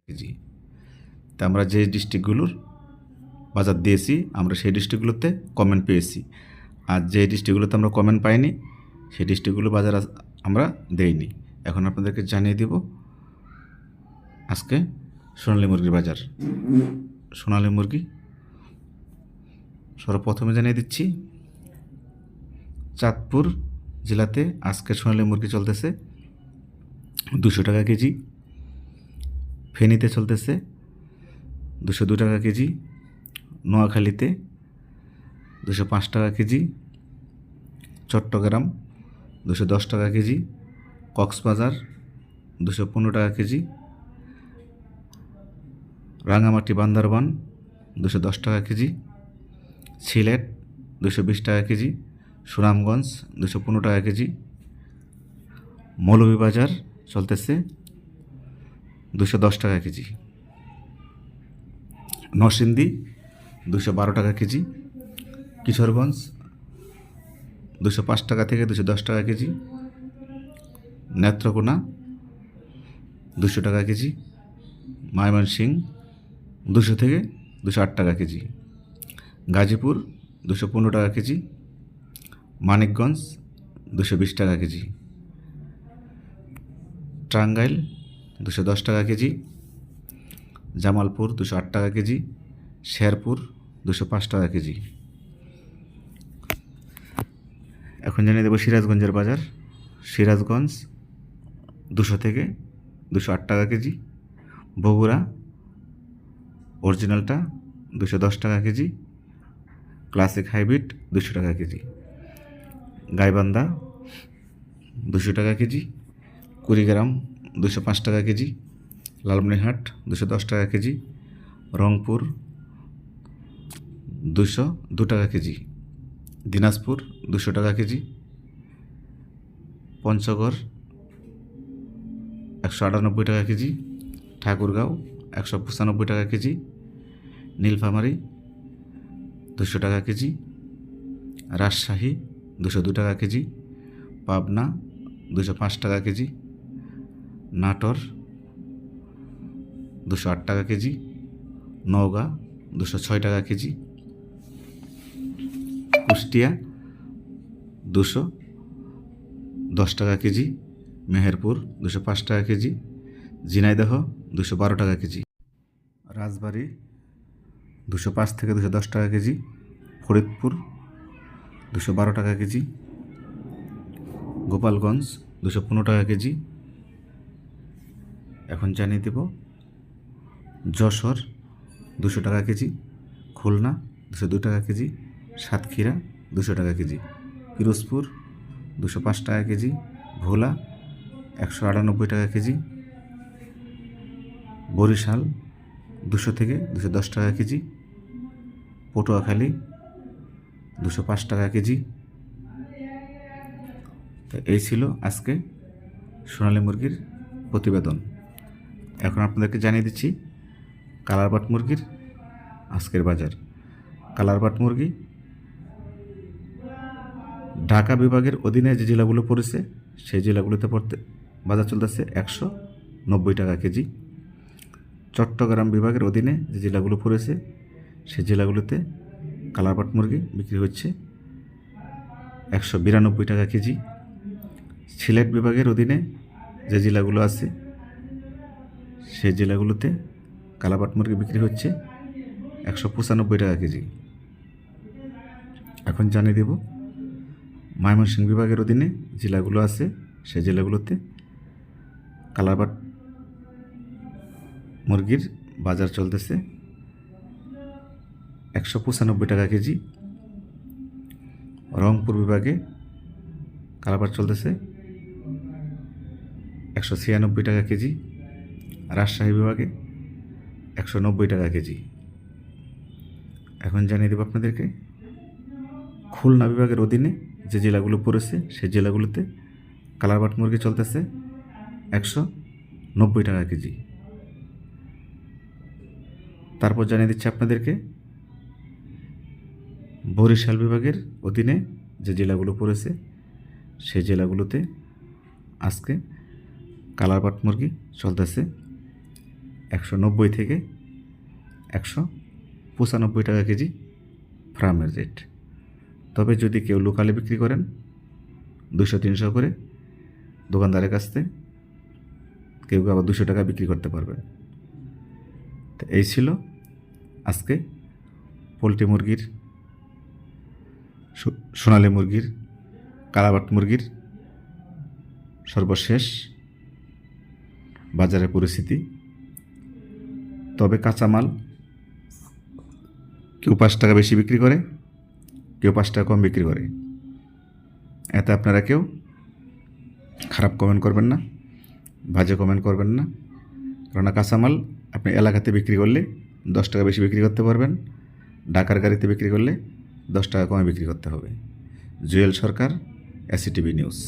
KG. তা আমরা যে ডিস্ট্রিক্টগুলোর বাজার দিয়েছি আমরা সেই ডিস্ট্রিক্টগুলোতে কমেন্ট পেয়েছি, আর যে ডিস্ট্রিক্টগুলোতে আমরা কমেন্ট পাইনি সেই ডিস্ট্রিক্টগুলো বাজার আমরা দেইনি। এখন আপনাদেরকে জানিয়ে দেব আজকে সোনালী মুরগির বাজার। সোনালী মুরগি সর্বপ্রথমে জানিয়ে দিচ্ছি, চাঁদপুর জেলাতে আজকে সোনালী মুরগি চলতেছে 200 টাকা কেজি, ফেনীতে চলতেছে 202 টাকা কেজি, নোয়াখালীতে 205 টাকা কেজি, চট্টগ্রাম 210 টাকা কেজি, কক্সবাজার 215 টাকা কেজি, রাঙামাটি বান্দরবান 210 টাকা কেজি, সিলেট 220 টাকা কেজি, সুনামগঞ্জ 215 টাকা কেজি, মৌলভীবাজার চলতেছে 210 টাকা কেজি, নরসিংদী 212 টাকা কেজি, কিশোরগঞ্জ 205 টাকা থেকে 210 টাকা কেজি, নেত্রকোনা 200 টাকা কেজি, ময়মনসিংহ 200 থেকে 208 টাকা কেজি, গাজীপুর 215 টাকা কেজি, মানিকগঞ্জ 220 টাকা কেজি, টাঙ্গাইল 210 টাকা কেজি, জামালপুর 208 টাকা কেজি, শেরপুর 205 টাকা কেজি। এখন জানিয়ে দেবো সিরাজগঞ্জের বাজার। সিরাজগঞ্জ 200 থেকে 208 টাকা কেজি, বগুড়া অরিজিনালটা 210 টাকা কেজি, ক্লাসিক হাইব্রিড 200 টাকা কেজি, গাইবান্ধা 200 টাকা কেজি, কুড়িগ্রাম 205 টাকা কেজি, লালমনিরহাট 210 টাকা কেজি, রংপুর 202 টাকা কেজি, দিনাজপুর 200 টাকা কেজি, পঞ্চগড় 198 টাকা কেজি, ঠাকুরগাঁও 195 টাকা কেজি, নীলফামারী 200 টাকা কেজি, রাজশাহী 202 টাকা কেজি, পাবনা 205 টাকা কেজি, নাটোর 208 টাকা কেজি, নওগাঁ 206 টাকা কেজি, কুষ্টিয়া 210 টাকা কেজি, মেহেরপুর 205 টাকা কেজি, ঝিনাইদহ 212 টাকা কেজি, রাজবাড়ী 205 থেকে 210 টাকা কেজি, ফরিদপুর 212 টাকা কেজি, গোপালগঞ্জ 215 টাকা কেজি। এখন জানিয়ে দেব যশোর 200 টাকা কেজি, খুলনা 202 টাকা কেজি, সাতক্ষীরা 200 টাকা কেজি, পিরোজপুর 205 টাকা কেজি, ভোলা 198 টাকা কেজি, বরিশাল 200 থেকে 210 টাকা কেজি, পটুয়াখালী 205 টাকা কেজি। তো এই ছিল আজকে সোনালী মুরগির প্রতিবেদন। এখন আপনাদেরকে জানিয়ে দিচ্ছি কালারবাট মুরগির আজকের বাজার। কালারবাট মুরগি ঢাকা বিভাগের অধীনে যে জেলাগুলো পড়েছে সেই জেলাগুলোতে বাজার চলতেছে 190 টাকা কেজি। চট্টগ্রাম বিভাগের অধীনে যে জেলাগুলো পড়েছে সেই জেলাগুলোতে কালারবাট মুরগি বিক্রি হচ্ছে 192 টাকা কেজি। সিলেট বিভাগের অধীনে যে জেলাগুলো আছে সেই জেলাগুলোতে কালারবাট মুরগি বিক্রি হচ্ছে 195 টাকা কেজি। এখন জানিয়ে দেব ময়মনসিংহ বিভাগের অধীনে জেলাগুলো আছে সেই জেলাগুলোতে কালারবাট মুরগির বাজার চলতেছে 195 টাকা কেজি। রংপুর বিভাগে কালারবাট চলতেছে 196 টাকা কেজি। রাজশাহী বিভাগে 190 টাকা কেজি। এখন জানিয়ে দেব আপনাদেরকে খুলনা বিভাগের অধীনে যে জেলাগুলো পড়েছে সেই জেলাগুলোতে কালারবাট মুরগি চলতেছে 190 টাকা কেজি। তারপর জানিয়ে দিচ্ছি আপনাদেরকে বরিশাল বিভাগের অধীনে যে জেলাগুলো পড়েছে সেই জেলাগুলোতে আজকে কালারবাট মুরগি চলতেছে 190 থেকে 195 টাকা কেজি ফার্মের রেট। তবে যদি কেউ লোকালে বিক্রি করেন 200-300 করে দোকানদারের কাছ থেকে, কেউ আবার 200 টাকা বিক্রি করতে পারবেন। তো এই ছিল আজকে পোলট্রি মুরগির, সোনালী মুরগির, কালাবাট মুরগির সর্বশেষ বাজারের পরিস্থিতি। তবে কাঁচামাল কেউ 5 টাকা বেশি বিক্রি করে, কেউ 5 টাকা কম বিক্রি করে। এতে আপনারা কেউ খারাপ কমেন্ট করবেন না, বাজে কমেন্ট করবেন না। কেননা কাঁচামাল আপনি এলাকাতে বিক্রি করলে 10 টাকা বেশি বিক্রি করতে পারবেন, ঢাকার গাড়িতে বিক্রি করলে 10 টাকা কমে বিক্রি করতে হবে। জুয়েল সরকার, এসিটিভি নিউজ।